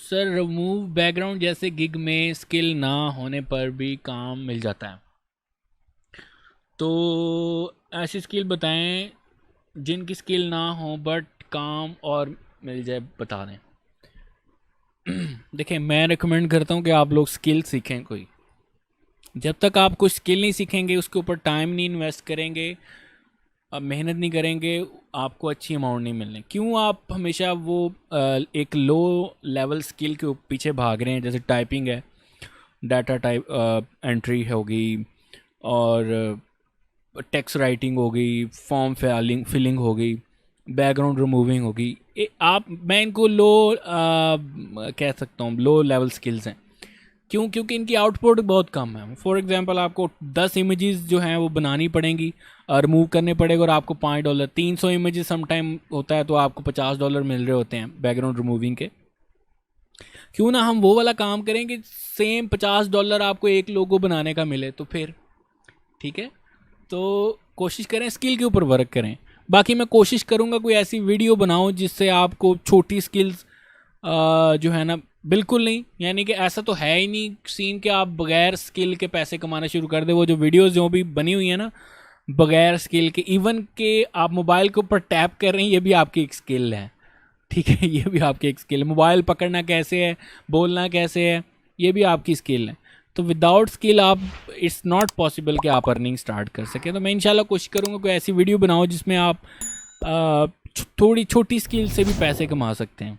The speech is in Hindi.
सर रिमूव बैकग्राउंड जैसे गिग में स्किल ना होने पर भी काम मिल जाता है, तो ऐसी स्किल बताएं जिनकी स्किल ना हो बट काम और मिल जाए, बता दें। देखिए, मैं रिकमेंड करता हूँ कि आप लोग स्किल सीखें कोई। जब तक आप कोई स्किल नहीं सीखेंगे, उसके ऊपर टाइम नहीं इन्वेस्ट करेंगे, अब मेहनत नहीं करेंगे, आपको अच्छी अमाउंट नहीं मिलने। क्यों आप हमेशा वो एक लो लेवल स्किल के पीछे भाग रहे हैं? जैसे टाइपिंग है, डाटा टाइप एंट्री होगी, और टेक्स्ट राइटिंग हो गई, फॉर्म फिलिंग हो गई, बैकग्राउंड रिमूविंग होगी। आप, मैं इनको लो कह सकता हूँ, लो लेवल स्किल्स हैं। क्यों? क्योंकि इनकी आउटपुट बहुत कम है। फॉर एग्जांपल, आपको 10 इमेजेस जो हैं वो बनानी पड़ेंगी और रिमूव करने पड़ेगा, और आपको $5, 300 इमेजेस समटाइम होता है तो आपको $50 मिल रहे होते हैं बैकग्राउंड रिमूविंग के। क्यों ना हम वो वाला काम करें कि सेम $50 आपको एक लोगो बनाने का मिले, तो फिर ठीक है। तो कोशिश करें, स्किल के ऊपर वर्क करें। बाकी मैं कोशिश करूँगा कोई ऐसी वीडियो बनाऊँ जिससे आपको छोटी स्किल्स जो है ना, बिल्कुल नहीं, यानी कि ऐसा तो है ही नहीं सीन कि आप बगैर स्किल के पैसे कमाना शुरू कर दे। वो जो वीडियोस जो भी बनी हुई है ना बगैर स्किल के, इवन के आप मोबाइल के ऊपर टैप कर रहे हैं, ये भी आपकी एक स्किल है। ठीक है, ये भी आपकी एक स्किल है। मोबाइल पकड़ना कैसे है, बोलना कैसे है, ये भी आपकी स्किल है। तो विदाउट स्किल आप, इट्स नॉट पॉसिबल कि आप अर्निंग स्टार्ट कर सकें। तो मैं इंशाल्लाह कोशिश करूँगा कोई ऐसी वीडियो बनाऊँ जिसमें आप थोड़ी छोटी स्किल से भी पैसे कमा सकते हैं।